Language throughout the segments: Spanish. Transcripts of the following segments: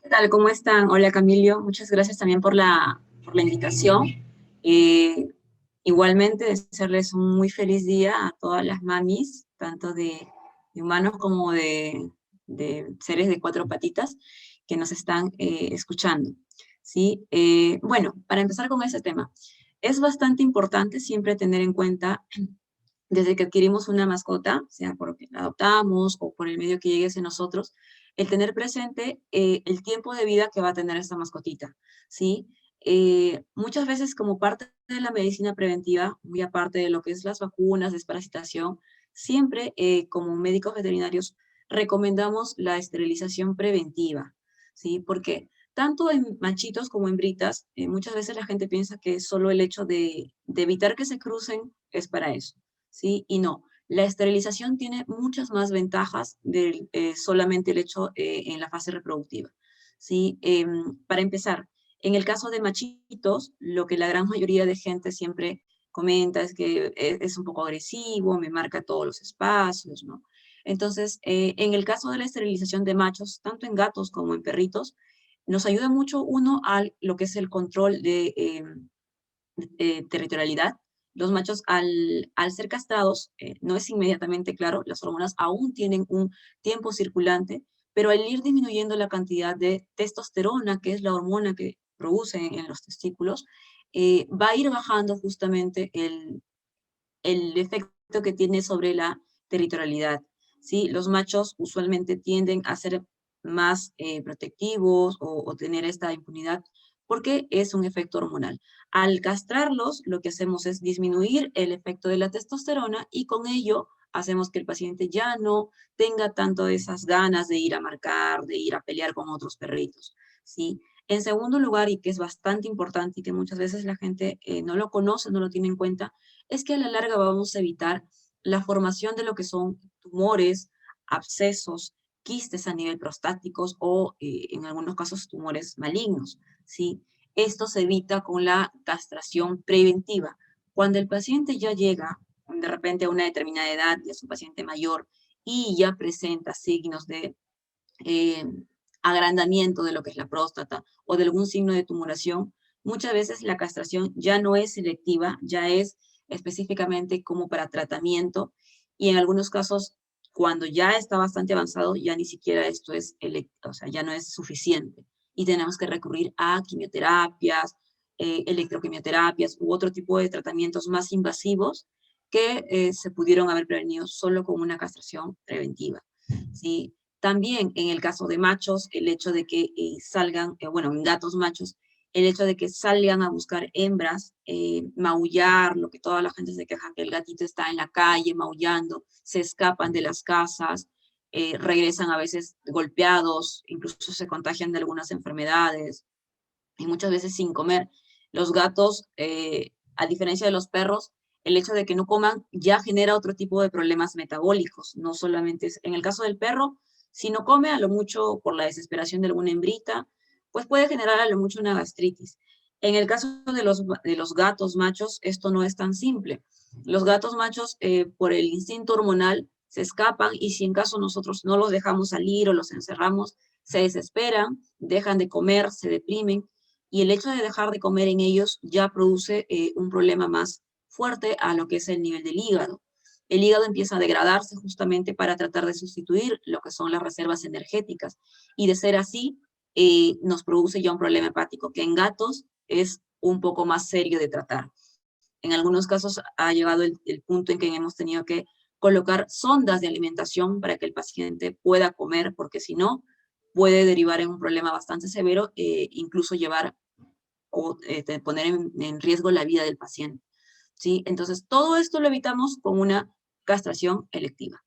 ¿Qué tal? ¿Cómo están? Hola Camilio, muchas gracias también por la invitación. Eh, Igualmente, desearles un muy feliz día a todas las mamis, tanto de humanos como de seres de cuatro patitas que nos están escuchando. ¿Sí? Bueno, para empezar con ese tema, es bastante importante siempre tener en cuenta desde que adquirimos una mascota, sea porque la adoptamos o por el medio que llegue hacia nosotros, el tener presente el tiempo de vida que va a tener esta mascotita, ¿sí? Muchas veces como parte de la medicina preventiva, muy aparte de lo que es las vacunas, desparasitación, siempre como médicos veterinarios recomendamos la esterilización preventiva, ¿sí? Porque tanto en machitos como en hembritas, muchas veces la gente piensa que solo el hecho de evitar que se crucen es para eso. ¿Sí? Y no, la esterilización tiene muchas más ventajas de solamente el hecho en la fase reproductiva, ¿sí? Para empezar, en el caso de machitos, lo que la gran mayoría de gente siempre comenta es que es un poco agresivo, me marca todos los espacios, ¿no? Entonces, en el caso de la esterilización de machos, tanto en gatos como en perritos, nos ayuda mucho uno a lo que es el control de territorialidad. Los machos al ser castrados, no es inmediatamente claro, las hormonas aún tienen un tiempo circulante, pero al ir disminuyendo la cantidad de testosterona, que es la hormona que producen en los testículos, va a ir bajando justamente el efecto que tiene sobre la territorialidad. ¿Sí? Los machos usualmente tienden a ser más protectivos o tener esta impunidad porque es un efecto hormonal. Al castrarlos, lo que hacemos es disminuir el efecto de la testosterona y con ello hacemos que el paciente ya no tenga tanto esas ganas de ir a marcar, de ir a pelear con otros perritos, ¿sí? En segundo lugar, y que es bastante importante y que muchas veces la gente no lo conoce, no lo tiene en cuenta, es que a la larga vamos a evitar la formación de lo que son tumores, abscesos, quistes a nivel prostáticos o en algunos casos tumores malignos, ¿sí? Esto se evita con la castración preventiva. Cuando el paciente ya llega de repente a una determinada edad, ya es un paciente mayor y ya presenta signos de eh, agrandamiento de lo que es la próstata o de algún signo de tumoración, muchas veces la castración ya no es selectiva, ya es específicamente como para tratamiento y en algunos casos, cuando ya está bastante avanzado, ya ni siquiera esto es, o sea, ya no es suficiente y tenemos que recurrir a quimioterapias, electroquimioterapias u otro tipo de tratamientos más invasivos que se pudieron haber prevenido solo con una castración preventiva. ¿Sí? También en el caso de machos, el hecho de que salgan, bueno, en gatos machos, el hecho de que salgan a buscar hembras, maullar, lo que toda la gente se queja, que el gatito está en la calle maullando, se escapan de las casas, regresan a veces golpeados, incluso se contagian de algunas enfermedades y muchas veces sin comer. Los gatos, a diferencia de los perros, el hecho de que no coman ya genera otro tipo de problemas metabólicos, no solamente es, en el caso del perro, si no come a lo mucho por la desesperación de alguna hembrita, pues puede generar a lo mucho una gastritis. En el caso de los gatos machos, esto no es tan simple. Los gatos machos, por el instinto hormonal, se escapan y si en caso nosotros no los dejamos salir o los encerramos, se desesperan, dejan de comer, se deprimen y el hecho de dejar de comer en ellos ya produce un problema más fuerte a lo que es el nivel del hígado. El hígado empieza a degradarse justamente para tratar de sustituir lo que son las reservas energéticas y de ser así nos produce ya un problema hepático que en gatos es un poco más serio de tratar. En algunos casos ha llegado el punto en que hemos tenido que colocar sondas de alimentación para que el paciente pueda comer, porque si no, puede derivar en un problema bastante severo, incluso llevar o poner en riesgo la vida del paciente. ¿Sí? Entonces, todo esto lo evitamos con una castración electiva.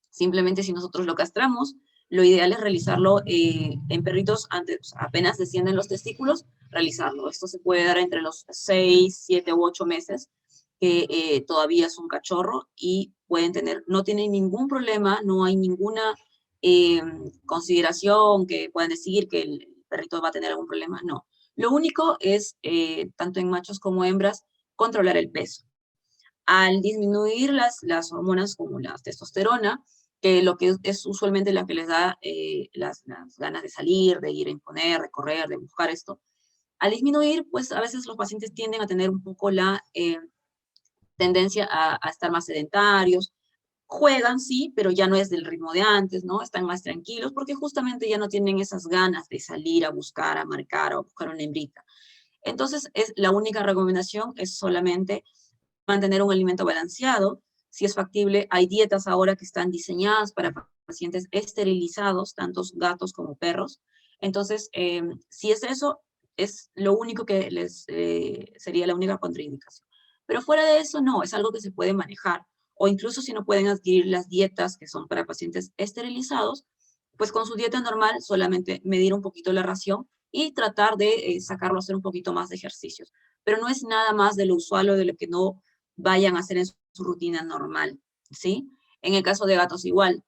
Simplemente si nosotros lo castramos, lo ideal es realizarlo en perritos antes, o sea, apenas descienden los testículos, realizarlo. Esto se puede dar entre los 6, 7 u 8 meses, que todavía es un cachorro y pueden tener, no tienen ningún problema, no hay ninguna eh, consideración que puedan decir que el perrito va a tener algún problema, no. Lo único es, tanto en machos como hembras, controlar el peso. Al disminuir las hormonas como la testosterona, que lo que es usualmente la que les da las ganas de salir, de ir a imponer, de correr, de buscar esto. Al disminuir, pues a veces los pacientes tienden a tener un poco la tendencia a estar más sedentarios. Juegan, sí, pero ya no es del ritmo de antes, ¿no? Están más tranquilos porque justamente ya no tienen esas ganas de salir a buscar, a marcar o a buscar una hembrita. Entonces, la única recomendación es solamente mantener un alimento balanceado. Si es factible, hay dietas ahora que están diseñadas para pacientes esterilizados, tantos gatos como perros. Entonces, si es eso, es lo único que les sería la única contraindicación. Pero fuera de eso, no, es algo que se puede manejar. O incluso si no pueden adquirir las dietas que son para pacientes esterilizados, pues con su dieta normal solamente medir un poquito la ración y tratar de sacarlo a hacer un poquito más de ejercicios. Pero no es nada más de lo usual o de lo que no vayan a hacer en su rutina normal, ¿sí? En el caso de gatos igual,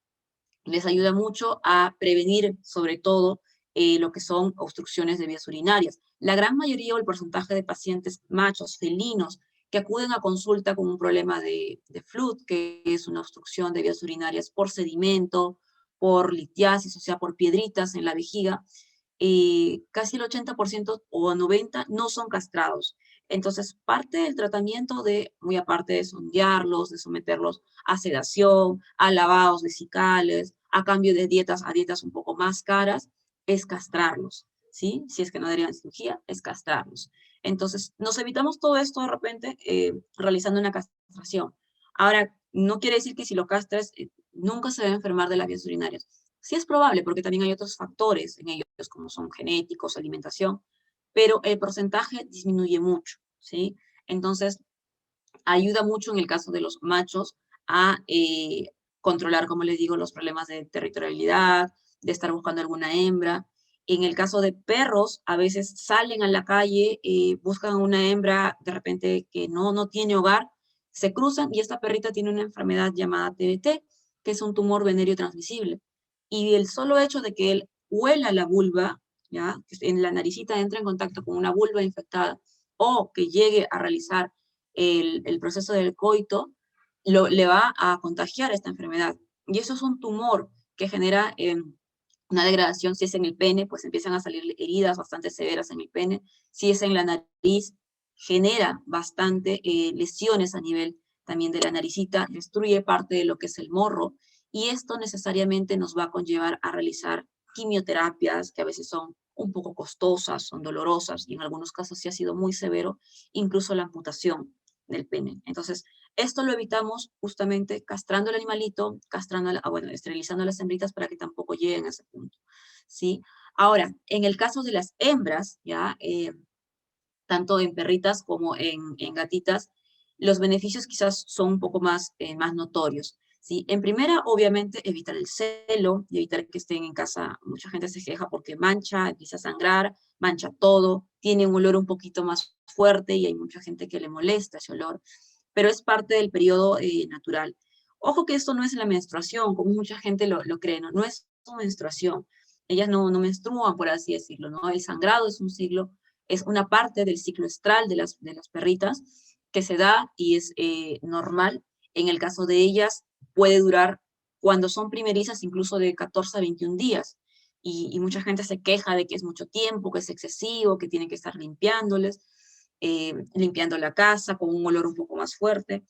les ayuda mucho a prevenir sobre todo lo que son obstrucciones de vías urinarias. La gran mayoría o el porcentaje de pacientes machos, felinos, que acuden a consulta con un problema de FLUT, que es una obstrucción de vías urinarias por sedimento, por litiasis, o sea, por piedritas en la vejiga, casi el 80% o 90% no son castrados. Entonces, parte del tratamiento muy aparte de sondearlos, de someterlos a sedación, a lavados vesicales, a cambio de dietas, a dietas un poco más caras, es castrarlos, ¿sí? Si es que no darían cirugía, es castrarlos. Entonces, nos evitamos todo esto de repente realizando una castración. Ahora, no quiere decir que si lo castras, nunca se debe enfermar de las vías urinarias. Sí es probable, porque también hay otros factores en ellos, como son genéticos, alimentación, pero el porcentaje disminuye mucho, ¿sí? Entonces, ayuda mucho en el caso de los machos a controlar, como les digo, los problemas de territorialidad, de estar buscando alguna hembra. En el caso de perros, a veces salen a la calle, buscan una hembra de repente que no tiene hogar, se cruzan y esta perrita tiene una enfermedad llamada TBT, que es un tumor venéreo transmisible. Y el solo hecho de que él huela la vulva, ¿ya? Que en la naricita entra en contacto con una vulva infectada, o que llegue a realizar el proceso del coito, le va a contagiar esta enfermedad. Y eso es un tumor que genera una degradación. Si es en el pene, pues empiezan a salir heridas bastante severas en el pene. Si es en la nariz, genera bastante lesiones a nivel también de la naricita, destruye parte de lo que es el morro, y esto necesariamente nos va a conllevar a realizar quimioterapias que a veces son un poco costosas, son dolorosas, y en algunos casos sí ha sido muy severo, incluso la amputación del pene. Entonces, esto lo evitamos justamente castrando el animalito, bueno, esterilizando las hembritas para que tampoco lleguen a ese punto, ¿sí? Ahora, en el caso de las hembras, ya, tanto en perritas como en gatitas, los beneficios quizás son un poco más notorios, ¿sí? En primera, obviamente, evitar el celo y evitar que estén en casa. Mucha gente se queja porque mancha, empieza a sangrar, mancha todo, tiene un olor un poquito más fuerte y hay mucha gente que le molesta ese olor, pero es parte del periodo natural. Ojo que esto no es la menstruación, como mucha gente lo cree, ¿no? No es su menstruación. Ellas no menstruan, por así decirlo, ¿no? El sangrado es un ciclo, es una parte del ciclo estral de las perritas que se da y es normal. En el caso de ellas puede durar, cuando son primerizas, incluso de 14 a 21 días. Y mucha gente se queja de que es mucho tiempo, que es excesivo, que tienen que estar limpiando la casa con un olor un poco más fuerte,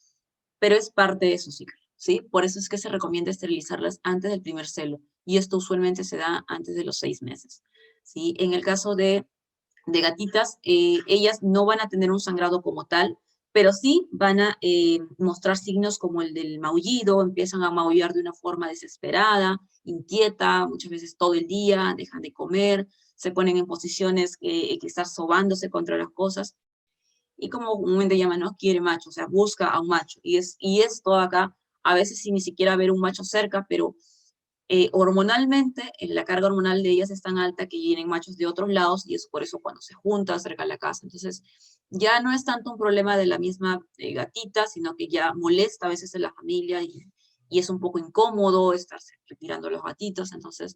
pero es parte de su ciclo, ¿sí? Por eso es que se recomienda esterilizarlas antes del primer celo, y esto usualmente se da antes de los 6 meses, ¿sí? En el caso de gatitas, ellas no van a tener un sangrado como tal, pero sí van a mostrar signos como el del maullido, empiezan a maullar de una forma desesperada, inquieta, muchas veces todo el día, dejan de comer, se ponen en posiciones que están sobándose contra las cosas, y como comúnmente llaman, ¿no? Quiere macho, o sea, busca a un macho, y esto acá, a veces sin ni siquiera ver un macho cerca, pero hormonalmente, la carga hormonal de ellas es tan alta que vienen machos de otros lados, y es por eso cuando se juntan cerca de la casa. Entonces, ya no es tanto un problema de la misma gatita, sino que ya molesta a veces en la familia, y es un poco incómodo estarse retirando los gatitos. Entonces,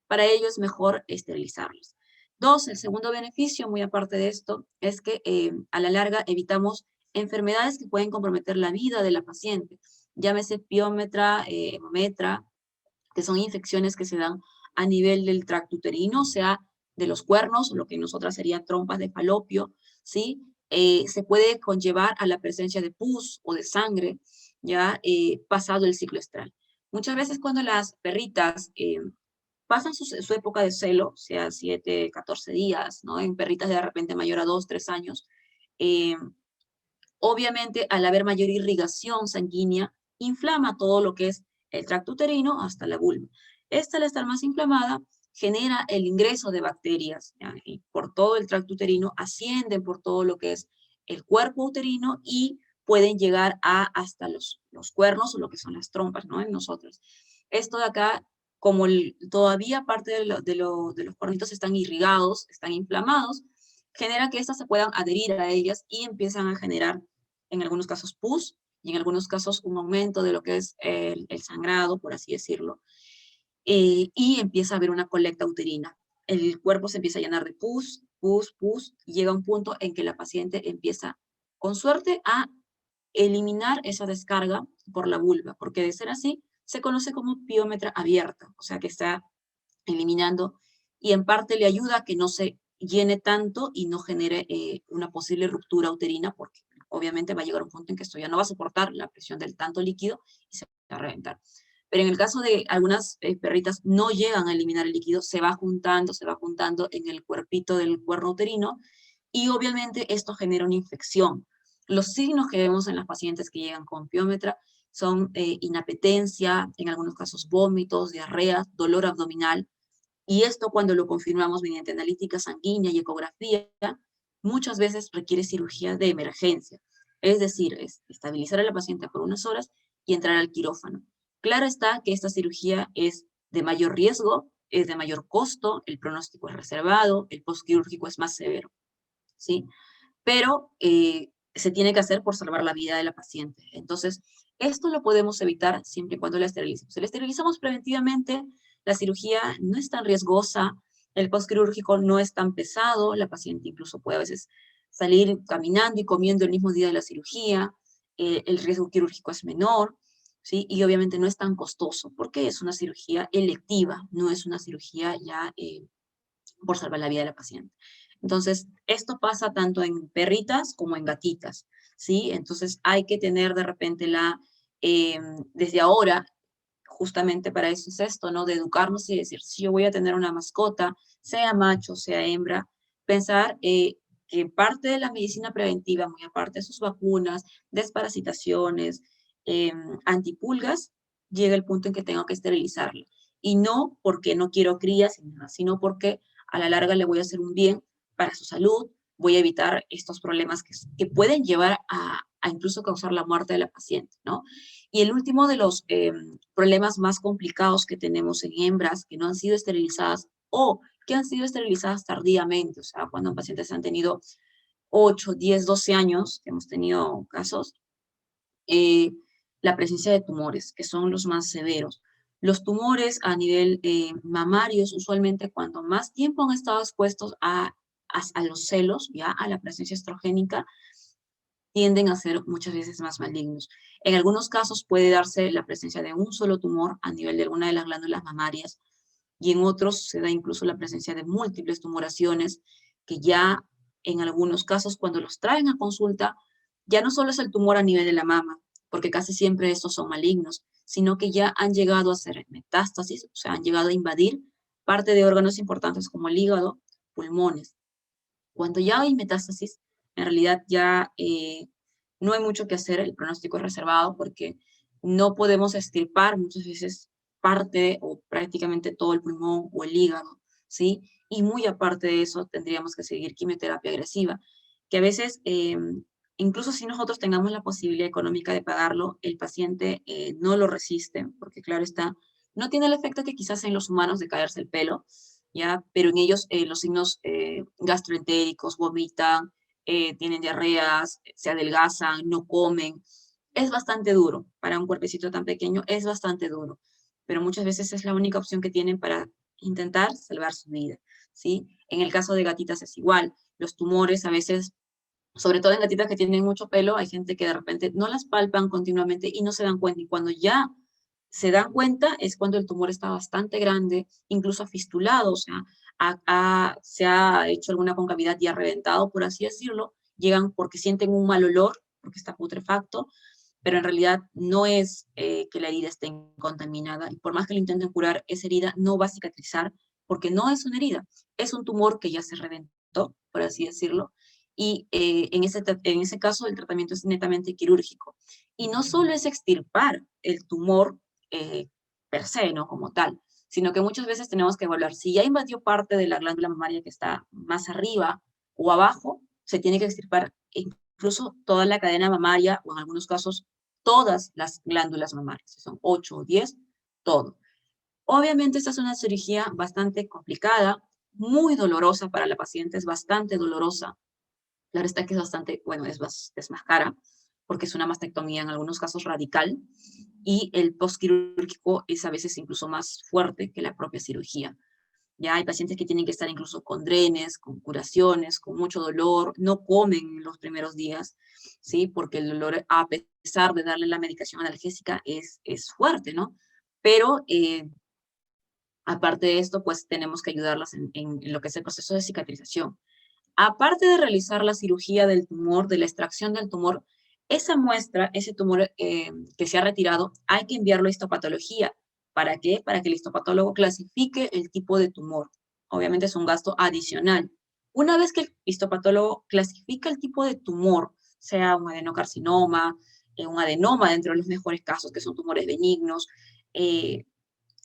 para ello es mejor esterilizarlos. Dos, el segundo beneficio, muy aparte de esto, es que a la larga evitamos enfermedades que pueden comprometer la vida de la paciente, llámese piómetra, hemometra, que son infecciones que se dan a nivel del tracto uterino, o sea, de los cuernos, lo que nosotras serían trompas de falopio, ¿sí? Se puede conllevar a la presencia de pus o de sangre, ya pasado el ciclo estral. Muchas veces cuando las perritas pasan su época de celo, o sea, 7, 14 días, ¿no? En perritas de repente mayor a 2, 3 años, eh, obviamente, al haber mayor irrigación sanguínea, inflama todo lo que es el tracto uterino hasta la vulva. Esta, al estar más inflamada, genera el ingreso de bacterias, ¿ya? Y por todo el tracto uterino, ascienden por todo lo que es el cuerpo uterino y pueden llegar hasta los cuernos o lo que son las trompas, ¿no? En nosotros. Esto de acá, como todavía parte de los cuernitos están irrigados, están inflamados, genera que éstas se puedan adherir a ellas y empiezan a generar, en algunos casos, pus y en algunos casos un aumento de lo que es el sangrado, por así decirlo, y empieza a haber una colecta uterina. El cuerpo se empieza a llenar de pus, pus, pus, y llega un punto en que la paciente empieza, con suerte, a eliminar esa descarga por la vulva, porque de ser así, se conoce como piómetra abierta, o sea que está eliminando y en parte le ayuda a que no se llene tanto y no genere una posible ruptura uterina, porque obviamente va a llegar un punto en que esto ya no va a soportar la presión del tanto líquido y se va a reventar. Pero en el caso de algunas perritas no llegan a eliminar el líquido, se va juntando en el cuerpito del cuerno uterino y obviamente esto genera una infección. Los signos que vemos en las pacientes que llegan con piómetra son inapetencia, en algunos casos vómitos, diarrea, dolor abdominal, y esto cuando lo confirmamos mediante analítica sanguínea y ecografía, muchas veces requiere cirugía de emergencia. Es decir, es estabilizar a la paciente por unas horas y entrar al quirófano. Claro está que esta cirugía es de mayor riesgo, es de mayor costo, el pronóstico es reservado, el postquirúrgico es más severo, ¿sí? Pero se tiene que hacer por salvar la vida de la paciente. Entonces, esto lo podemos evitar siempre y cuando la esterilicemos. Si la esterilizamos preventivamente, la cirugía no es tan riesgosa, el postquirúrgico no es tan pesado, la paciente incluso puede a veces salir caminando y comiendo el mismo día de la cirugía, el riesgo quirúrgico es menor, ¿sí? Y obviamente no es tan costoso, porque es una cirugía electiva, no es una cirugía ya por salvar la vida de la paciente. Entonces, esto pasa tanto en perritas como en gatitas, ¿sí? Entonces, hay que tener de repente desde ahora, justamente para eso es esto, ¿no? De educarnos y decir, si yo voy a tener una mascota, sea macho, sea hembra, pensar que parte de la medicina preventiva, muy aparte de sus vacunas, desparasitaciones, eh, antipulgas, llega el punto en que tengo que esterilizarla. Y no porque no quiero crías, sino porque a la larga le voy a hacer un bien para su salud, voy a evitar estos problemas que pueden llevar a incluso causar la muerte de la paciente, ¿no? Y el último de los problemas más complicados que tenemos en hembras que no han sido esterilizadas o que han sido esterilizadas tardíamente, o sea, cuando pacientes han tenido 8, 10, 12 años, que hemos tenido casos, eh, la presencia de tumores, que son los más severos. Los tumores a nivel mamarios, usualmente cuando más tiempo han estado expuestos a los celos, ya a la presencia estrogénica, tienden a ser muchas veces más malignos. En algunos casos puede darse la presencia de un solo tumor a nivel de alguna de las glándulas mamarias y en otros se da incluso la presencia de múltiples tumoraciones que ya en algunos casos cuando los traen a consulta ya no solo es el tumor a nivel de la mama, porque casi siempre estos son malignos, sino que ya han llegado a ser metástasis, o sea, han llegado a invadir parte de órganos importantes como el hígado, pulmones. Cuando ya hay metástasis, en realidad ya no hay mucho que hacer, el pronóstico es reservado porque no podemos extirpar muchas veces parte o prácticamente todo el pulmón o el hígado, ¿sí? Y muy aparte de eso, tendríamos que seguir quimioterapia agresiva, que a veces, incluso si nosotros tengamos la posibilidad económica de pagarlo, el paciente no lo resiste, porque claro está, no tiene el efecto que quizás en los humanos de caerse el pelo, ¿ya? Pero en ellos los signos gastroentéricos, vomitan, tienen diarreas, se adelgazan, no comen. Es bastante duro para un cuerpecito tan pequeño, es bastante duro, pero muchas veces es la única opción que tienen para intentar salvar su vida, ¿sí? En el caso de gatitas es igual, los tumores a veces, sobre todo en gatitas que tienen mucho pelo, hay gente que de repente no las palpan continuamente y no se dan cuenta, y cuando ya se dan cuenta es cuando el tumor está bastante grande, incluso fistulado, o sea, se ha hecho alguna concavidad y ha reventado, por así decirlo, llegan porque sienten un mal olor, porque está putrefacto, pero en realidad no es que la herida esté contaminada, y por más que lo intenten curar, esa herida no va a cicatrizar, porque no es una herida, es un tumor que ya se reventó, por así decirlo, y en ese caso el tratamiento es netamente quirúrgico. Y no solo es extirpar el tumor eh, per se, ¿no? Como tal, sino que muchas veces tenemos que evaluar si ya invadió parte de la glándula mamaria que está más arriba o abajo, se tiene que extirpar incluso toda la cadena mamaria o en algunos casos todas las glándulas mamarias, si son 8 o 10, todo. Obviamente esta es una cirugía bastante complicada, muy dolorosa para la paciente, es bastante dolorosa. Claro está que es bastante, bueno, es más cara, porque es una mastectomía en algunos casos radical, y el postquirúrgico es a veces incluso más fuerte que la propia cirugía. Ya hay pacientes que tienen que estar incluso con drenes, con curaciones, con mucho dolor, no comen en los primeros días, ¿sí? Porque el dolor, a pesar de darle la medicación analgésica, es fuerte, ¿no? Pero aparte de esto, pues tenemos que ayudarlas en lo que es el proceso de cicatrización. Aparte de realizar la cirugía del tumor, de la extracción del tumor, esa muestra, ese tumor que se ha retirado, hay que enviarlo a histopatología. ¿Para qué? Para que el histopatólogo clasifique el tipo de tumor. Obviamente es un gasto adicional. Una vez que el histopatólogo clasifica el tipo de tumor, sea un adenocarcinoma, un adenoma dentro de los mejores casos, que son tumores benignos, eh,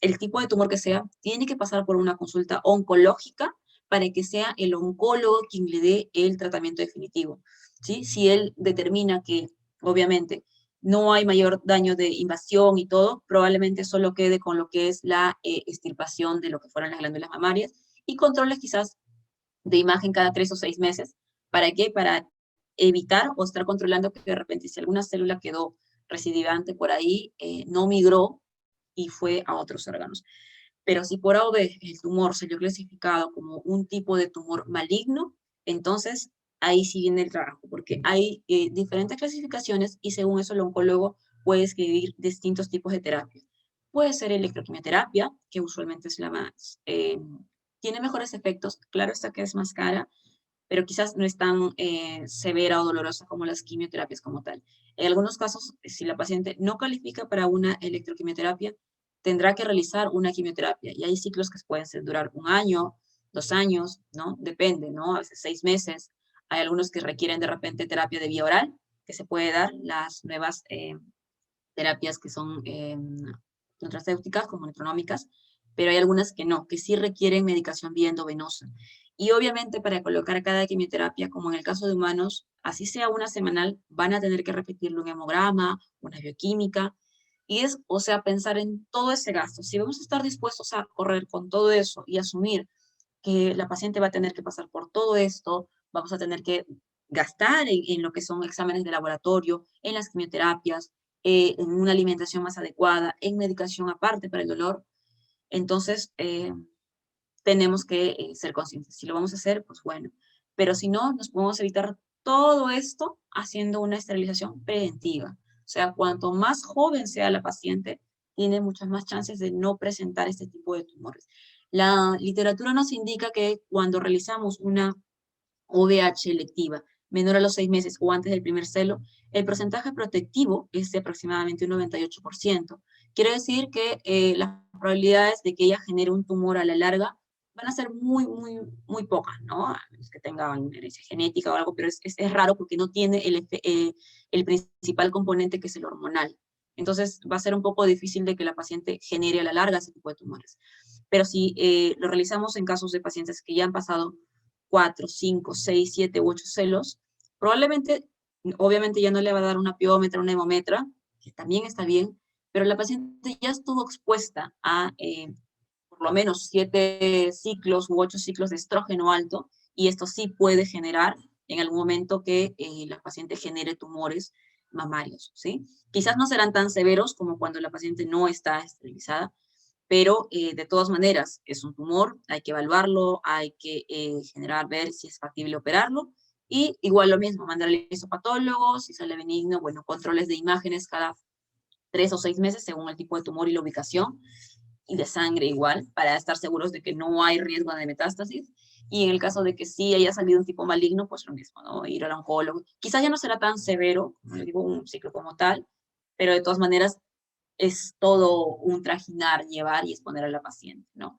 el tipo de tumor que sea, tiene que pasar por una consulta oncológica para que sea el oncólogo quien le dé el tratamiento definitivo, ¿sí? Si él determina que, obviamente, no hay mayor daño de invasión y todo, probablemente solo quede con lo que es la extirpación de lo que fueron las glándulas mamarias y controles quizás de imagen cada 3 o 6 meses. ¿Para qué? Para evitar o estar controlando que de repente si alguna célula quedó recidivante por ahí, no migró y fue a otros órganos. Pero si por A o B el tumor se dio clasificado como un tipo de tumor maligno, entonces ahí sí viene el trabajo, porque hay diferentes clasificaciones y según eso el oncólogo puede escribir distintos tipos de terapia. Puede ser electroquimioterapia, que usualmente es la más, tiene mejores efectos, claro está que es más cara, pero quizás no es tan severa o dolorosa como las quimioterapias como tal. En algunos casos, si la paciente no califica para una electroquimioterapia, tendrá que realizar una quimioterapia. Y hay ciclos que pueden ser, durar 1 año, 2 años, ¿no? Depende, ¿no? A veces 6 meses. Hay algunos que requieren de repente terapia de vía oral, que se puede dar, las nuevas terapias que son nutracéuticas, como nutronómicas, pero hay algunas que no, que sí requieren medicación vía endovenosa. Y obviamente para colocar cada quimioterapia, como en el caso de humanos, así sea una semanal, van a tener que repetirlo un hemograma, una bioquímica, y es, o sea, pensar en todo ese gasto. Si vamos a estar dispuestos a correr con todo eso y asumir que la paciente va a tener que pasar por todo esto, vamos a tener que gastar en lo que son exámenes de laboratorio, en las quimioterapias, en una alimentación más adecuada, en medicación aparte para el dolor. Entonces, tenemos que ser conscientes. Si lo vamos a hacer, pues bueno. Pero si no, nos podemos evitar todo esto haciendo una esterilización preventiva. O sea, cuanto más joven sea la paciente, tiene muchas más chances de no presentar este tipo de tumores. La literatura nos indica que cuando realizamos una OVH electiva menor a los 6 meses o antes del primer celo, el porcentaje protectivo es de aproximadamente un 98%. Quiere decir que las probabilidades de que ella genere un tumor a la larga van a ser muy, muy, muy pocas, ¿no? A menos que tenga una herencia genética o algo, pero es raro porque no tiene el principal componente que es el hormonal. Entonces va a ser un poco difícil de que la paciente genere a la larga ese tipo de tumores. Pero si lo realizamos en casos de pacientes que ya han pasado 4, 5, 6, 7 u 8 celos, probablemente, obviamente ya no le va a dar una piómetra, una hemometra, que también está bien, pero la paciente ya estuvo expuesta a por lo menos 7 ciclos u 8 ciclos de estrógeno alto, y esto sí puede generar en algún momento que la paciente genere tumores mamarios, ¿sí? Quizás no serán tan severos como cuando la paciente no está esterilizada, pero de todas maneras es un tumor, hay que evaluarlo, hay que generar, ver si es factible operarlo, y igual lo mismo, mandarle a histopatólogo, si sale benigno, bueno, controles de imágenes cada 3 o 6 meses según el tipo de tumor y la ubicación, y de sangre igual, para estar seguros de que no hay riesgo de metástasis. Y en el caso de que sí haya salido un tipo maligno, pues lo mismo, ¿no? Ir al oncólogo. Quizás ya no será tan severo, como le digo, un ciclo como tal, pero de todas maneras es todo un trajinar, llevar y exponer a la paciente, ¿no?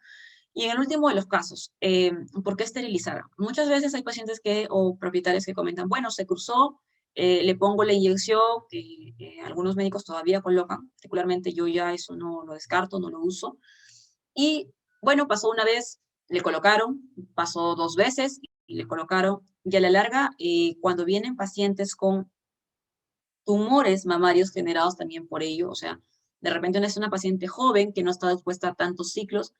Y en el último de los casos, ¿por qué esterilizar? Muchas veces hay pacientes o propietarios que comentan, bueno, se cruzó, le pongo la inyección que algunos médicos todavía colocan, particularmente yo ya eso no lo descarto, no lo uso. Y bueno, pasó una vez, le colocaron, pasó 2 veces y le colocaron. Y a la larga, cuando vienen pacientes con tumores mamarios generados también por ello, o sea, de repente es una paciente joven que no está expuesta a tantos ciclos,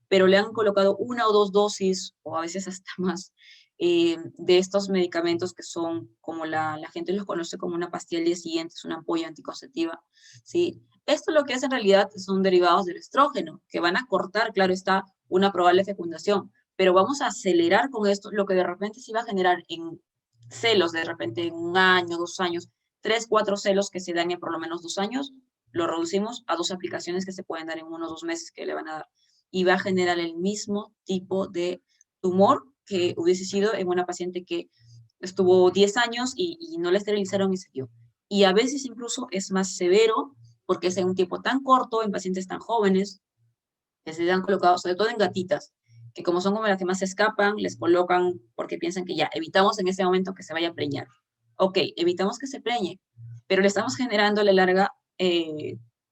pero le han colocado 1 o 2 dosis, o a veces hasta más, de estos medicamentos que son, como la gente los conoce como una pastilla al día siguiente, es una ampolla anticonceptiva, ¿sí? Esto lo que es en realidad son derivados del estrógeno, que van a cortar, claro está, una probable fecundación, pero vamos a acelerar con esto lo que de repente se iba a generar en celos, de repente en 1 año, 2 años, 3, 4 celos que se dan en por lo menos 2 años, lo reducimos a 2 aplicaciones que se pueden dar en 1 o 2 meses que le van a dar. Y va a generar el mismo tipo de tumor que hubiese sido en una paciente que estuvo 10 años y no la esterilizaron y se dio. Y a veces incluso es más severo porque es en un tiempo tan corto, en pacientes tan jóvenes, que se han colocado, sobre todo en gatitas, que como son como las que más se escapan, les colocan porque piensan que ya evitamos en ese momento que se vaya a preñar. Ok, evitamos que se preñe, pero le estamos generando a la larga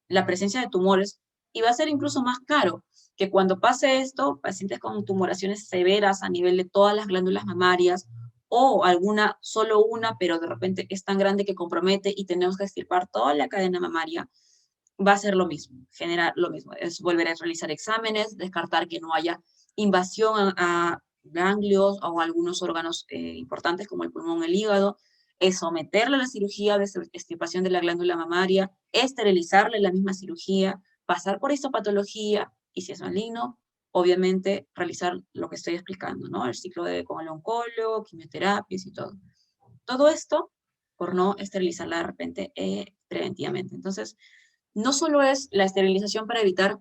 la presencia de tumores y va a ser incluso más caro que cuando pase esto, pacientes con tumoraciones severas a nivel de todas las glándulas mamarias o alguna, solo una, pero de repente es tan grande que compromete y tenemos que extirpar toda la cadena mamaria, va a ser lo mismo, generar lo mismo, es volver a realizar exámenes, descartar que no haya invasión a ganglios o a algunos órganos importantes como el pulmón, el hígado, es someterle a la cirugía de extirpación de la glándula mamaria, esterilizarle la misma cirugía, pasar por histopatología y si es maligno, obviamente realizar lo que estoy explicando, ¿no? El ciclo con el oncólogo, quimioterapias y todo. Todo esto por no esterilizarla de repente preventivamente. Entonces, no solo es la esterilización para evitar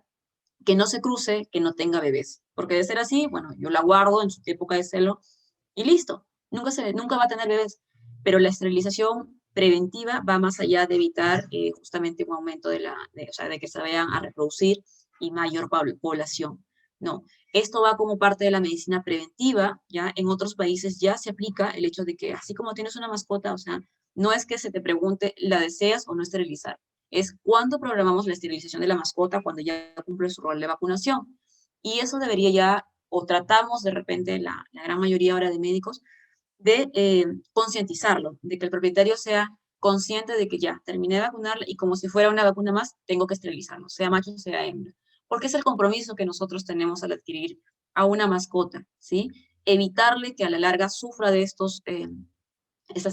que no se cruce, que no tenga bebés, porque de ser así, bueno, yo la guardo en su época de celo y listo, nunca va a tener bebés, pero la esterilización preventiva va más allá de evitar justamente un aumento o sea, de que se vayan a reproducir y mayor población. No, esto va como parte de la medicina preventiva, ya en otros países ya se aplica el hecho de que así como tienes una mascota, o sea, no es que se te pregunte, ¿la deseas o no esterilizar? Es cuándo programamos la esterilización de la mascota, cuando ya cumple su rol de vacunación. Y eso debería ya, o tratamos de repente, la gran mayoría ahora de médicos, de concientizarlo, de que el propietario sea consciente de que ya terminé de vacunarle y como si fuera una vacuna más, tengo que esterilizarlo, sea macho o sea hembra. Porque es el compromiso que nosotros tenemos al adquirir a una mascota, ¿sí? Evitarle que a la larga sufra de estas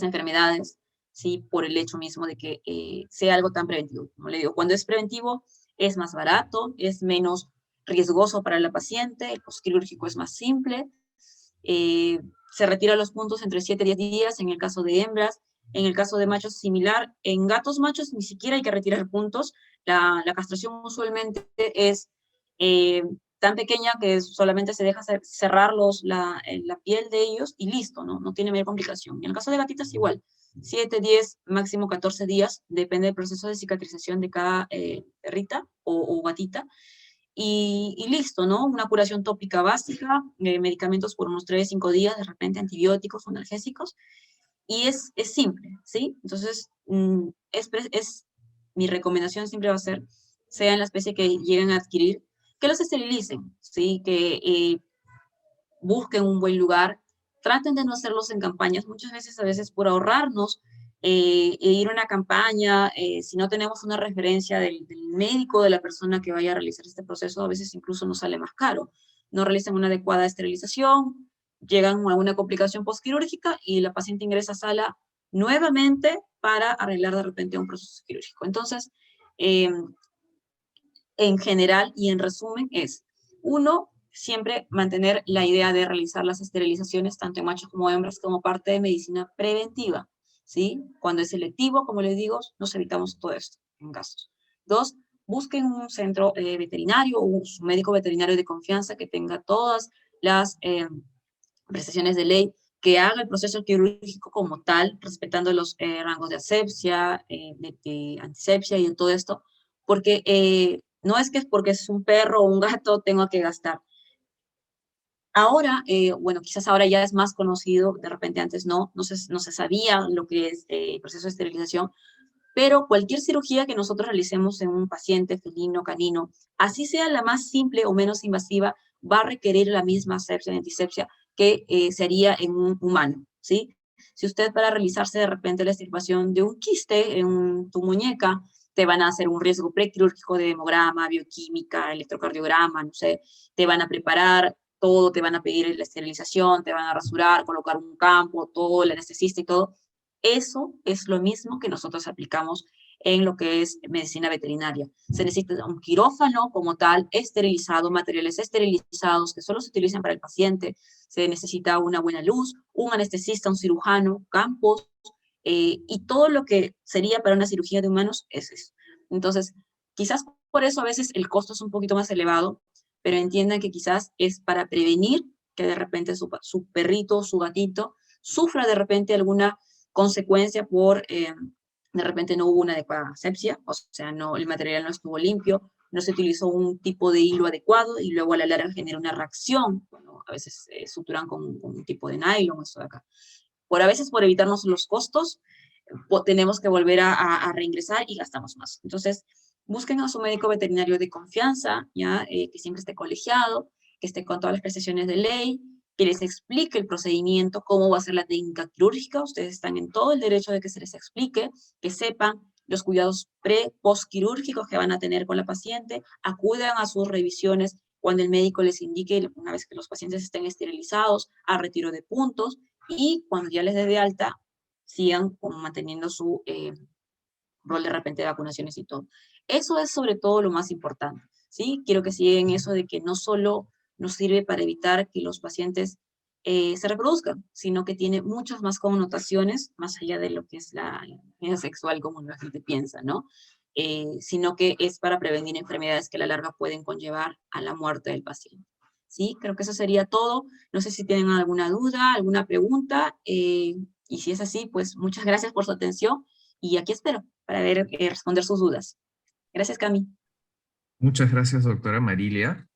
enfermedades, ¿sí? Por el hecho mismo de que sea algo tan preventivo. Como le digo, cuando es preventivo es más barato, es menos riesgoso para la paciente, el postquirúrgico es más simple, eh, se retira los puntos entre 7 y 10 días en el caso de hembras, en el caso de machos similar, en gatos machos ni siquiera hay que retirar puntos, la castración usualmente es eh, tan pequeña que solamente se deja cerrar la piel de ellos y listo, ¿no? No tiene mayor complicación. Y en el caso de gatitas igual, 7, 10, máximo 14 días, depende del proceso de cicatrización de cada perrita o gatita, y listo, ¿no? Una curación tópica básica, medicamentos por unos 3, 5 días, de repente antibióticos o analgésicos, y es simple, ¿sí? Entonces, mi recomendación siempre va a ser, sea en la especie que lleguen a adquirir, que los esterilicen, ¿sí? Que busquen un buen lugar, traten de no hacerlos en campañas, muchas veces, a veces por ahorrarnos ir a una campaña, si no tenemos una referencia del médico, de la persona que vaya a realizar este proceso, a veces incluso nos sale más caro. No realizan una adecuada esterilización, llegan a alguna complicación postquirúrgica y la paciente ingresa a sala nuevamente para arreglar de repente un proceso quirúrgico. Entonces, eh, en general y en resumen es, uno, siempre mantener la idea de realizar las esterilizaciones tanto en machos como hembras como parte de medicina preventiva, ¿sí? Cuando es selectivo, como les digo, nos evitamos todo esto en casos. Dos, busquen un centro veterinario o un médico veterinario de confianza que tenga todas las prestaciones de ley, que haga el proceso quirúrgico como tal, respetando los rangos de asepsia, de antisepsia y de todo esto, porque no es que porque es un perro o un gato tengo que gastar. Ahora, bueno, quizás ahora ya es más conocido, de repente antes no se sabía lo que es el proceso de esterilización, pero cualquier cirugía que nosotros realicemos en un paciente felino, canino, así sea la más simple o menos invasiva, va a requerir la misma asepsia y antisepsia que se haría en un humano, ¿sí? Si usted para realizarse de repente la extirpación de un quiste en tu muñeca, te van a hacer un riesgo prequirúrgico de hemograma, bioquímica, electrocardiograma, no sé, te van a preparar todo, te van a pedir la esterilización, te van a rasurar, colocar un campo, todo, el anestesista y todo. Eso es lo mismo que nosotros aplicamos en lo que es medicina veterinaria. Se necesita un quirófano como tal, esterilizado, materiales esterilizados que solo se utilizan para el paciente. Se necesita una buena luz, un anestesista, un cirujano, campos, y todo lo que sería para una cirugía de humanos es eso. Entonces, quizás por eso a veces el costo es un poquito más elevado, pero entiendan que quizás es para prevenir que de repente su perrito, su gatito, sufra de repente alguna consecuencia por, de repente no hubo una adecuada asepsia, o sea, no, el material no estuvo limpio, no se utilizó un tipo de hilo adecuado y luego a la larga genera una reacción. Bueno, a veces suturan con un tipo de nylon, esto de acá. A veces por evitarnos los costos, tenemos que volver a reingresar y gastamos más. Entonces, busquen a su médico veterinario de confianza, ¿ya? Que siempre esté colegiado, que esté con todas las prestaciones de ley, que les explique el procedimiento, cómo va a ser la técnica quirúrgica. Ustedes están en todo el derecho de que se les explique, que sepan los cuidados post-quirúrgicos que van a tener con la paciente, acudan a sus revisiones cuando el médico les indique, una vez que los pacientes estén esterilizados, a retiro de puntos, y cuando ya les dé de alta, sigan como manteniendo su rol de repente de vacunaciones y todo. Eso es sobre todo lo más importante, ¿sí? Quiero que sigan eso de que no solo nos sirve para evitar que los pacientes se reproduzcan, sino que tiene muchas más connotaciones, más allá de lo que es la vida sexual como la gente piensa, ¿no? Sino que es para prevenir enfermedades que a la larga pueden conllevar a la muerte del paciente. ¿Sí? Creo que eso sería todo. No sé si tienen alguna duda, alguna pregunta, y si es así, pues muchas gracias por su atención y aquí espero para ver, responder sus dudas. Gracias, Cami. Muchas gracias, doctora Marilia.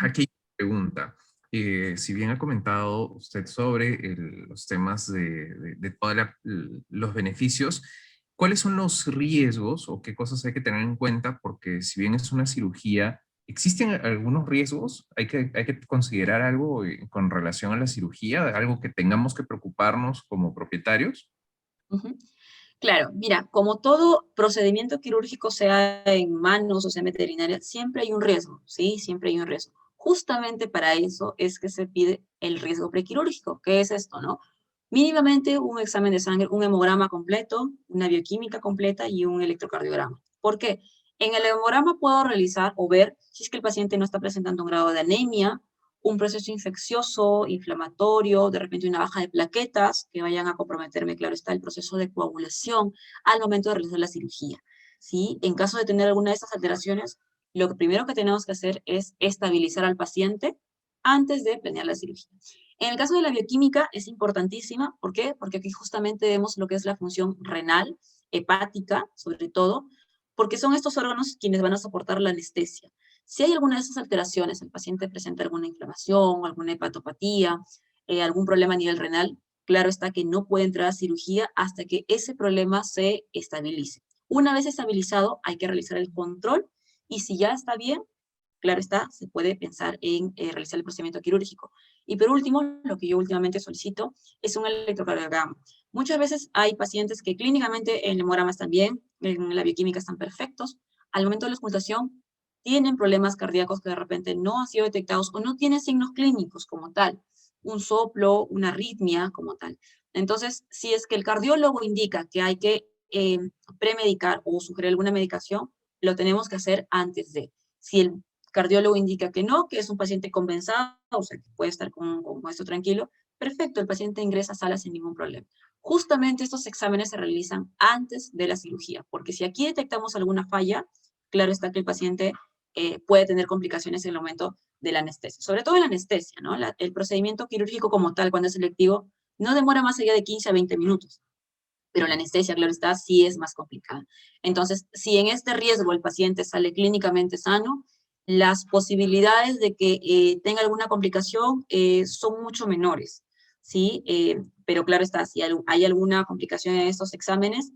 Aquí hay una pregunta. Si bien ha comentado usted sobre los temas de todos los beneficios, ¿cuáles son los riesgos o qué cosas hay que tener en cuenta? Porque si bien es una cirugía, ¿existen algunos riesgos? Hay que considerar algo con relación a la cirugía, algo que tengamos que preocuparnos como propietarios. Ujú. Claro, mira, como todo procedimiento quirúrgico, sea en manos o sea en veterinaria, siempre hay un riesgo, ¿sí? Siempre hay un riesgo. Justamente para eso es que se pide el riesgo prequirúrgico. ¿Qué es esto, no? Mínimamente un examen de sangre, un hemograma completo, una bioquímica completa y un electrocardiograma. ¿Por qué? En el hemograma puedo realizar o ver si es que el paciente no está presentando un grado de anemia, un proceso infeccioso, inflamatorio, de repente una baja de plaquetas que vayan a comprometerme, claro está, el proceso de coagulación al momento de realizar la cirugía. ¿Sí? En caso de tener alguna de estas alteraciones, lo primero que tenemos que hacer es estabilizar al paciente antes de planear la cirugía. En el caso de la bioquímica es importantísima, ¿por qué? Porque aquí justamente vemos lo que es la función renal, hepática, sobre todo, porque son estos órganos quienes van a soportar la anestesia. Si hay alguna de esas alteraciones, el paciente presenta alguna inflamación, alguna hepatopatía, algún problema a nivel renal, claro está que no puede entrar a cirugía hasta que ese problema se estabilice. Una vez estabilizado, hay que realizar el control y si ya está bien, claro está, se puede pensar en realizar el procedimiento quirúrgico. Y por último, lo que yo últimamente solicito es un electrocardiograma. Muchas veces hay pacientes que clínicamente en el hemograma están bien, en la bioquímica están perfectos. Al momento de la auscultación tienen problemas cardíacos que de repente no han sido detectados o no tienen signos clínicos como tal, un soplo, una arritmia como tal. Entonces, si es que el cardiólogo indica que hay que premedicar o sugerir alguna medicación, lo tenemos que hacer antes de. Si el cardiólogo indica que no, que es un paciente compensado, o sea, que puede estar con esto tranquilo, perfecto, el paciente ingresa a sala sin ningún problema. Justamente estos exámenes se realizan antes de la cirugía, porque si aquí detectamos alguna falla, claro está que el paciente puede tener complicaciones en el momento de la anestesia, sobre todo en la anestesia, ¿no? El procedimiento quirúrgico como tal, cuando es selectivo, no demora más allá de 15 a 20 minutos, pero la anestesia, claro está, sí es más complicada. Entonces, si en este riesgo el paciente sale clínicamente sano, las posibilidades de que tenga alguna complicación son mucho menores, ¿sí? Pero claro está, si hay alguna complicación en estos exámenes,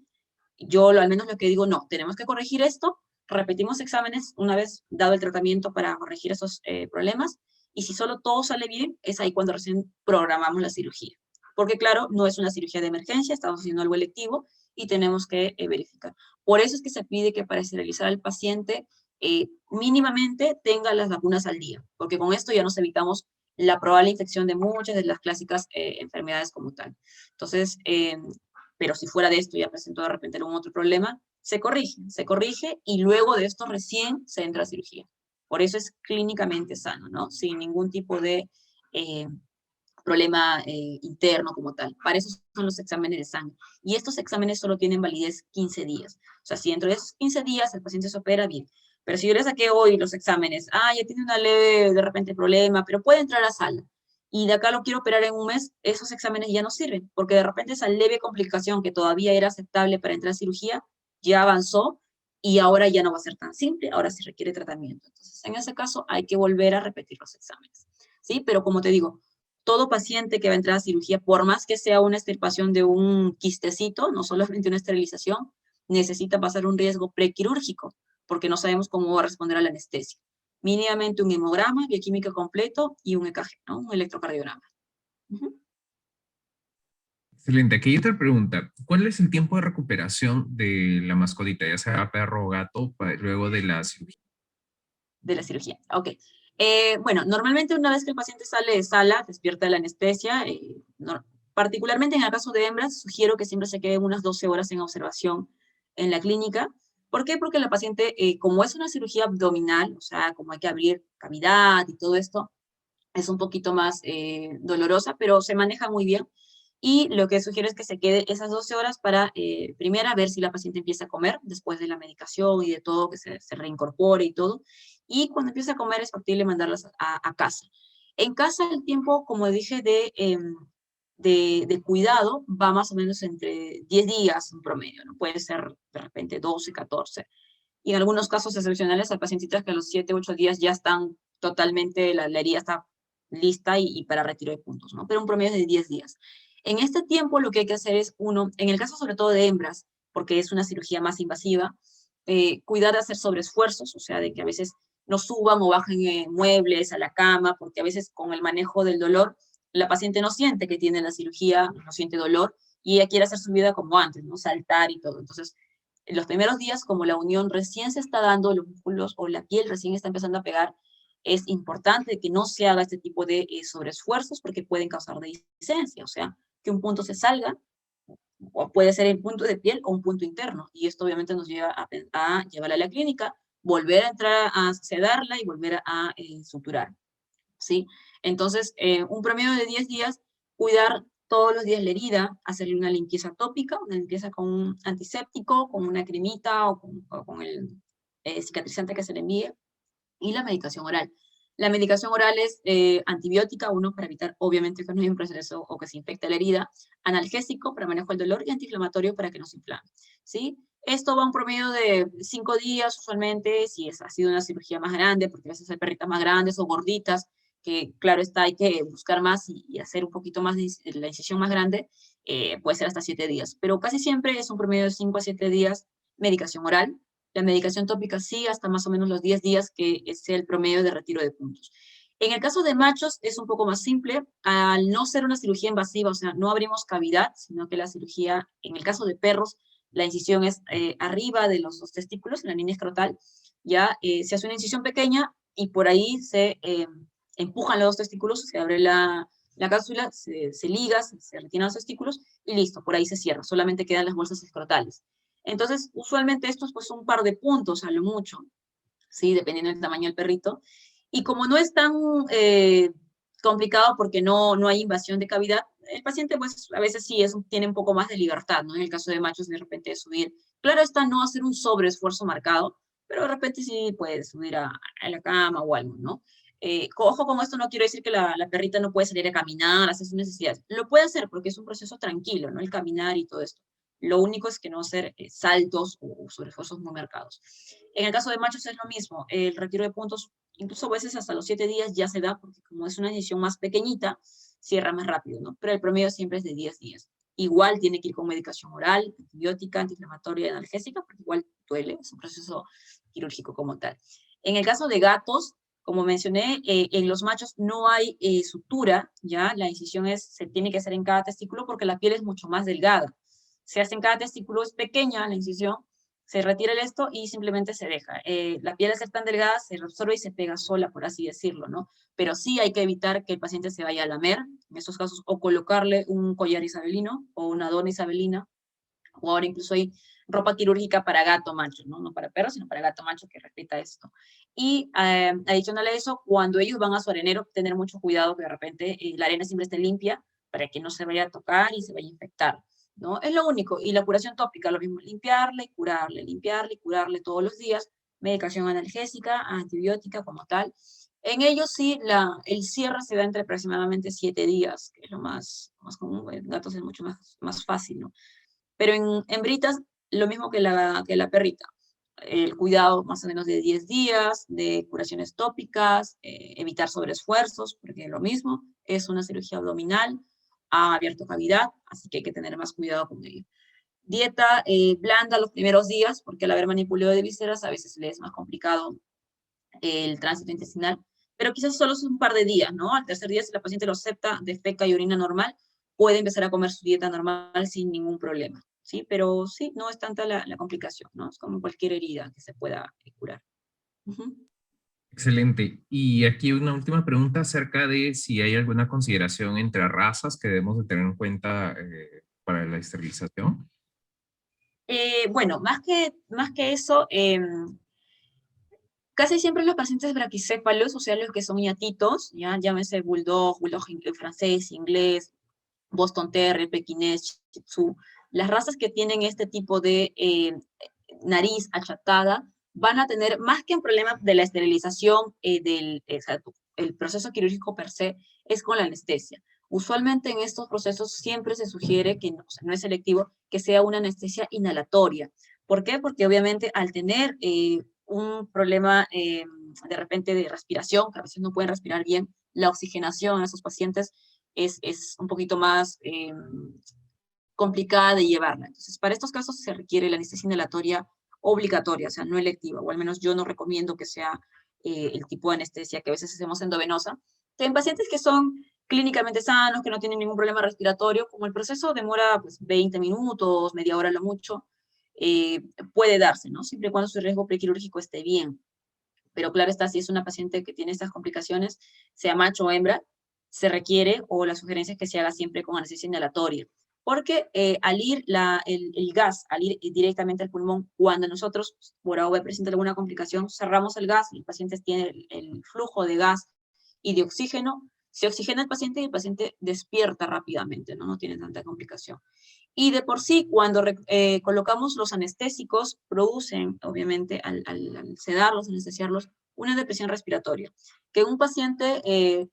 yo al menos lo que digo, no, tenemos que corregir esto, repetimos exámenes una vez dado el tratamiento para corregir esos problemas, y si solo todo sale bien, es ahí cuando recién programamos la cirugía. Porque claro, no es una cirugía de emergencia, estamos haciendo algo electivo y tenemos que verificar. Por eso es que se pide que para esterilizar al paciente mínimamente tenga las vacunas al día, porque con esto ya nos evitamos la probable infección de muchas de las clásicas enfermedades como tal. Entonces, pero si fuera de esto ya presentó de repente algún otro problema, se corrige y luego de esto recién se entra a cirugía. Por eso es clínicamente sano, ¿no? Sin ningún tipo de eh, problema interno como tal. Para eso son los exámenes de sangre. Y estos exámenes solo tienen validez 15 días. O sea, si dentro de esos 15 días el paciente se opera, bien. Pero si yo le saqué hoy los exámenes, ya tiene una leve de repente problema, pero puede entrar a sala, y de acá lo quiero operar en un mes, esos exámenes ya no sirven, porque de repente esa leve complicación que todavía era aceptable para entrar a cirugía, ya avanzó y ahora ya no va a ser tan simple, ahora sí requiere tratamiento. Entonces, en ese caso hay que volver a repetir los exámenes, ¿sí? Pero como te digo, todo paciente que va a entrar a cirugía, por más que sea una extirpación de un quistecito, no solamente una esterilización, necesita pasar un riesgo prequirúrgico, porque no sabemos cómo va a responder a la anestesia. Mínimamente un hemograma, bioquímica completo y un EKG, ¿no? Un electrocardiograma. Uh-huh. Excelente. Aquí hay otra pregunta. ¿Cuál es el tiempo de recuperación de la mascotita, ya sea perro o gato, luego de la cirugía? De la cirugía. Ok. Bueno, normalmente una vez que el paciente sale de sala, despierta de la anestesia, no, particularmente en el caso de hembras, sugiero que siempre se queden unas 12 horas en observación en la clínica. ¿Por qué? Porque la paciente, como es una cirugía abdominal, o sea, como hay que abrir cavidad y todo esto, es un poquito más dolorosa, pero se maneja muy bien. Y lo que sugiero es que se quede esas 12 horas para, primero, ver si la paciente empieza a comer después de la medicación y de todo, que se reincorpore y todo. Y cuando empieza a comer es factible mandarlas a casa. En casa el tiempo, como dije, de cuidado va más o menos entre 10 días en promedio, ¿no? Puede ser de repente 12, 14. Y en algunos casos excepcionales hay pacientitas que a los 7, 8 días ya están totalmente, la herida está lista y para retiro de puntos, ¿no? Pero un promedio de 10 días. En este tiempo lo que hay que hacer es, uno, en el caso sobre todo de hembras, porque es una cirugía más invasiva, cuidar de hacer sobreesfuerzos, o sea, de que a veces no suban o bajen muebles a la cama, porque a veces con el manejo del dolor, la paciente no siente que tiene la cirugía, no siente dolor, y ella quiere hacer su vida como antes, ¿no? Saltar y todo. Entonces, en los primeros días, como la unión recién se está dando, los músculos o la piel recién está empezando a pegar, es importante que no se haga este tipo de sobreesfuerzos porque pueden causar dehiscencia, o sea, que un punto se salga, o puede ser el punto de piel o un punto interno, y esto obviamente nos lleva a llevarla a la clínica, volver a entrar a sedarla y volver a suturar, ¿sí? Entonces, un promedio de 10 días, cuidar todos los días la herida, hacerle una limpieza tópica, una limpieza con un antiséptico, con una cremita o con el cicatrizante que se le envíe, y la medicación oral. La medicación oral es antibiótica, uno para evitar obviamente que no haya un proceso o que se infecte la herida, analgésico para manejo del dolor y antiinflamatorio para que no se inflame, ¿sí? Esto va a un promedio de 5 días usualmente, si ha sido una cirugía más grande, porque a veces hay perritas más grandes o gorditas, que claro está, hay que buscar más y hacer un poquito más de la incisión más grande, puede ser hasta 7 días, pero casi siempre es un promedio de 5 a 7 días medicación oral. La medicación tópica sí, hasta más o menos los 10 días, que es el promedio de retiro de puntos. En el caso de machos es un poco más simple, al no ser una cirugía invasiva, o sea, no abrimos cavidad, sino que la cirugía, en el caso de perros, la incisión es arriba de los dos testículos, en la línea escrotal, ya se hace una incisión pequeña y por ahí se empujan los dos testículos, se abre la cápsula, se liga, se retiran los testículos y listo, por ahí se cierra, solamente quedan las bolsas escrotales. Entonces, usualmente esto es pues un par de puntos a lo mucho, ¿sí? Dependiendo del tamaño del perrito. Y como no es tan complicado porque no hay invasión de cavidad, el paciente pues a veces sí tiene un poco más de libertad, ¿no? En el caso de machos de repente de subir. Claro está no hacer un sobreesfuerzo marcado, pero de repente sí puedes subir a la cama o algo, ¿no? Ojo, con esto no quiero decir que la perrita no puede salir a caminar, hacer sus necesidades. Lo puede hacer porque es un proceso tranquilo, ¿no? El caminar y todo esto. Lo único es que no hacer saltos o sobreesfuerzos muy marcados. En el caso de machos es lo mismo. El retiro de puntos, incluso a veces hasta los 7 días ya se da, porque como es una decisión más pequeñita, cierra más rápido, ¿no? Pero el promedio siempre es de 10 días. Igual tiene que ir con medicación oral, antibiótica, antiinflamatoria y analgésica, porque igual duele, es un proceso quirúrgico como tal. En el caso de gatos, como mencioné, en los machos no hay sutura, ¿ya? La incisión se tiene que hacer en cada testículo porque la piel es mucho más delgada. Se hace en cada testículo, es pequeña la incisión, se retira el esto y simplemente se deja. La piel al ser tan delgada se reabsorbe y se pega sola, por así decirlo, ¿no? Pero sí hay que evitar que el paciente se vaya a lamer, en estos casos, o colocarle un collar isabelino o una dona isabelina, o ahora incluso hay ropa quirúrgica para gato macho, ¿no? No para perro, sino para gato macho que respeta esto. Y adicional a eso, cuando ellos van a su arenero, tener mucho cuidado que de repente la arena siempre esté limpia para que no se vaya a tocar y se vaya a infectar, ¿no? Es lo único. Y la curación tópica, lo mismo, limpiarle y curarle todos los días, medicación analgésica, antibiótica como tal. En ellos sí, el cierre se da entre aproximadamente 7 días, que es lo más común. En gatos es mucho más fácil, ¿no? Pero en hembritas, lo mismo que la perrita. El cuidado más o menos de 10 días, de curaciones tópicas, evitar sobreesfuerzos, porque lo mismo, es una cirugía abdominal, ha abierto cavidad, así que hay que tener más cuidado con ello. Dieta blanda los primeros días, porque al haber manipulado de vísceras a veces le es más complicado el tránsito intestinal, pero quizás solo es un par de días, ¿no? Al tercer día, si la paciente lo acepta, defeca y orina normal, puede empezar a comer su dieta normal sin ningún problema, ¿sí? Pero sí, no es tanta la complicación, ¿no? Es como cualquier herida que se pueda curar. Ujú. Excelente. Y aquí una última pregunta acerca de si hay alguna consideración entre razas que debemos de tener en cuenta para la esterilización. Bueno, más que eso, casi siempre los pacientes braquicéfalos, o sea, los que son ñatitos, ya llámese bulldog francés, inglés, Boston Terrier, Pekinés, Shih Tzu, las razas que tienen este tipo de nariz achatada van a tener más que un problema de la esterilización o sea, el proceso quirúrgico per se es con la anestesia. Usualmente en estos procesos siempre se sugiere que no, o sea, no es selectivo, que sea una anestesia inhalatoria. ¿Por qué? Porque obviamente al tener un problema de repente de respiración, que a veces no pueden respirar bien, la oxigenación a esos pacientes es un poquito más complicada de llevarla. Entonces, para estos casos se requiere la anestesia inhalatoria obligatoria, o sea, no electiva, o al menos yo no recomiendo que sea el tipo de anestesia que a veces hacemos endovenosa. En pacientes que son clínicamente sanos, que no tienen ningún problema respiratorio, como el proceso demora pues, 20 minutos, media hora lo mucho, eh, puede darse, ¿no? Siempre y cuando su riesgo prequirúrgico esté bien. Pero claro está, si es una paciente que tiene estas complicaciones, sea macho o hembra, se requiere o la sugerencia es que se haga siempre con anestesia inhalatoria. Porque al ir el gas, al ir directamente al pulmón, cuando nosotros por AV presenta alguna complicación, cerramos el gas y el paciente tiene el flujo de gas y de oxígeno, se oxigena el paciente y el paciente despierta rápidamente, ¿no? No tiene tanta complicación. Y de por sí, cuando colocamos los anestésicos, producen, obviamente, al sedarlos, anestesiarlos, una depresión respiratoria. Que un paciente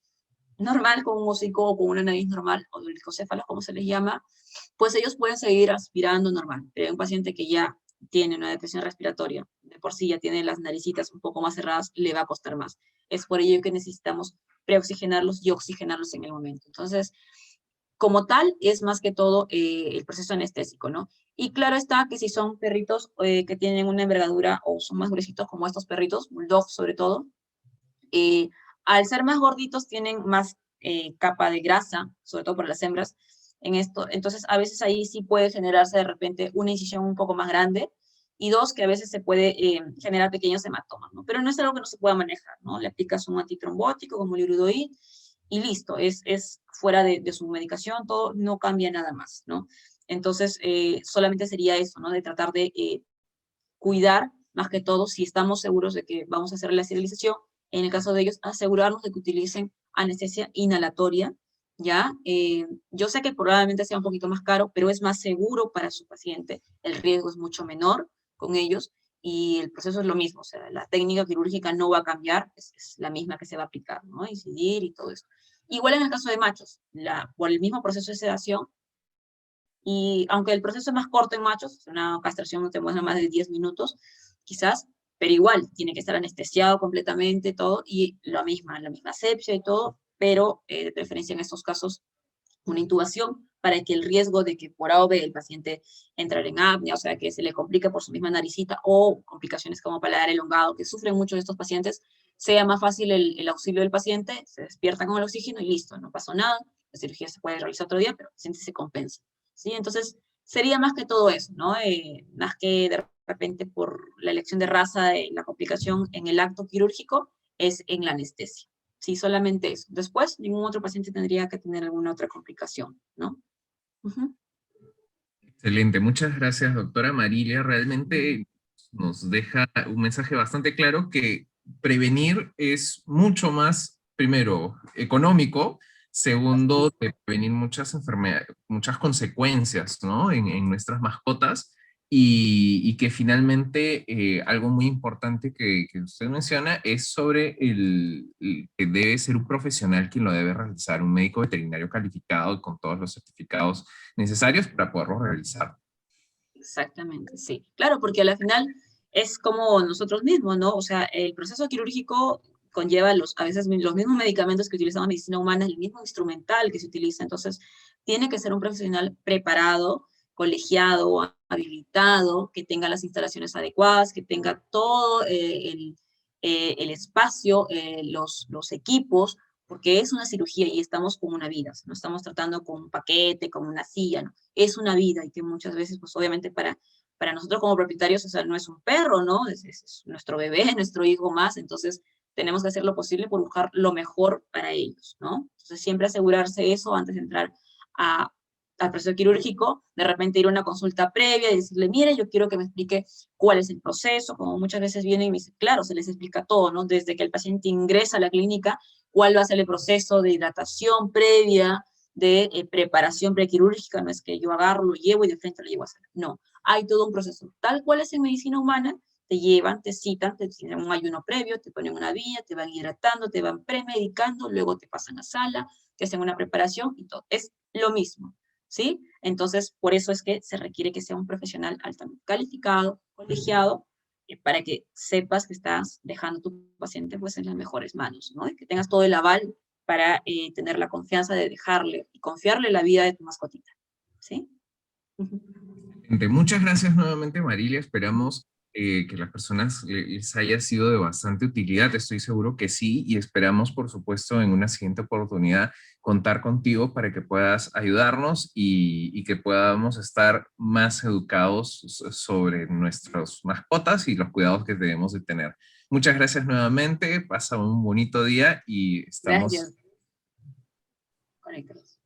normal, con un hocico o con una nariz normal, o dolicocéfalos, como se les llama, pues ellos pueden seguir aspirando normal. Pero un paciente que ya tiene una depresión respiratoria, de por sí ya tiene las naricitas un poco más cerradas, le va a costar más. Es por ello que necesitamos preoxigenarlos y oxigenarlos en el momento. Entonces, como tal, es más que todo el proceso anestésico, ¿no? Y claro está que si son perritos que tienen una envergadura o son más gruesitos como estos perritos, bulldogs sobre todo, eh, al ser más gorditos tienen más capa de grasa, sobre todo por las hembras, en esto. Entonces, a veces ahí sí puede generarse de repente una incisión un poco más grande y dos, que a veces se puede generar pequeños hematomas, ¿no? Pero no es algo que no se pueda manejar, ¿no? Le aplicas un antitrombótico como el iridoid y listo, es fuera de su medicación, todo, no cambia nada más, ¿no? Entonces, solamente sería eso, ¿no? De tratar de cuidar, más que todo, si estamos seguros de que vamos a hacer la esterilización, en el caso de ellos, asegurarnos de que utilicen anestesia inhalatoria, ¿ya? Yo sé que probablemente sea un poquito más caro, pero es más seguro para su paciente, el riesgo es mucho menor con ellos, y el proceso es lo mismo, o sea, la técnica quirúrgica no va a cambiar, es la misma que se va a aplicar, ¿no? Incidir y todo eso. Igual en el caso de machos, por el mismo proceso de sedación, y aunque el proceso es más corto en machos, una castración no te muestra más de 10 minutos, quizás, pero igual, tiene que estar anestesiado completamente, todo, y la misma asepsia y todo, pero de preferencia en estos casos una intubación para que el riesgo de que por A o B el paciente entre en apnea, o sea, que se le complique por su misma naricita o complicaciones como paladar elongado, que sufren mucho de estos pacientes, sea más fácil el auxilio del paciente, se despierta con el oxígeno y listo, no pasó nada, la cirugía se puede realizar otro día, pero el paciente se compensa, ¿sí? Entonces, sería más que todo eso, ¿no? Más que de repente por la elección de raza, la complicación en el acto quirúrgico es en la anestesia. Sí, solamente eso. Después, ningún otro paciente tendría que tener alguna otra complicación, ¿no? Ujú. Excelente, muchas gracias, doctora Marilia. Realmente nos deja un mensaje bastante claro que prevenir es mucho más, primero, económico, Así segundo, es. de prevenir muchas enfermedades, muchas consecuencias, ¿no? En nuestras mascotas y que finalmente algo muy importante que usted menciona es sobre que debe ser un profesional quien lo debe realizar, un médico veterinario calificado con todos los certificados necesarios para poderlo realizar. Exactamente, sí. Claro, porque a la final es como nosotros mismos, ¿no? O sea, el proceso quirúrgico conlleva a veces los mismos medicamentos que utiliza la medicina humana, el mismo instrumental que se utiliza. Entonces, tiene que ser un profesional preparado, colegiado, habilitado, que tenga las instalaciones adecuadas, que tenga todo el espacio, los equipos, porque es una cirugía y estamos con una vida. No estamos tratando con un paquete, con una silla, ¿no? Es una vida y que muchas veces, pues obviamente para nosotros como propietarios, o sea, no es un perro, ¿no? Es nuestro bebé, nuestro hijo más, entonces tenemos que hacer lo posible por buscar lo mejor para ellos, ¿no? Entonces siempre asegurarse eso antes de entrar a, al proceso quirúrgico, de repente ir a una consulta previa y decirle, mire, yo quiero que me explique cuál es el proceso, como muchas veces vienen y me dicen, claro, se les explica todo, ¿no? Desde que el paciente ingresa a la clínica, cuál va a ser el proceso de hidratación previa, de preparación prequirúrgica, no es que yo agarro, lo llevo y de frente lo llevo a hacer. No, hay todo un proceso. Tal cual es en medicina humana, te llevan, te citan, te tienen un ayuno previo, te ponen una vía, te van hidratando, te van premedicando, luego te pasan a sala, te hacen una preparación y todo. Es lo mismo, ¿sí? Entonces, por eso es que se requiere que sea un profesional altamente calificado, colegiado, para que sepas que estás dejando a tu paciente pues en las mejores manos, ¿no? Y que tengas todo el aval para tener la confianza de dejarle y confiarle la vida de tu mascotita, ¿sí? Muchas gracias nuevamente, Marilia. Esperamos que las personas les haya sido de bastante utilidad. Estoy seguro que sí, y esperamos, por supuesto, en una siguiente oportunidad contar contigo para que puedas ayudarnos y que podamos estar más educados sobre nuestras mascotas y los cuidados que debemos de tener. Muchas gracias nuevamente. Pasa un bonito día y estamos Gracias. Conéctalos.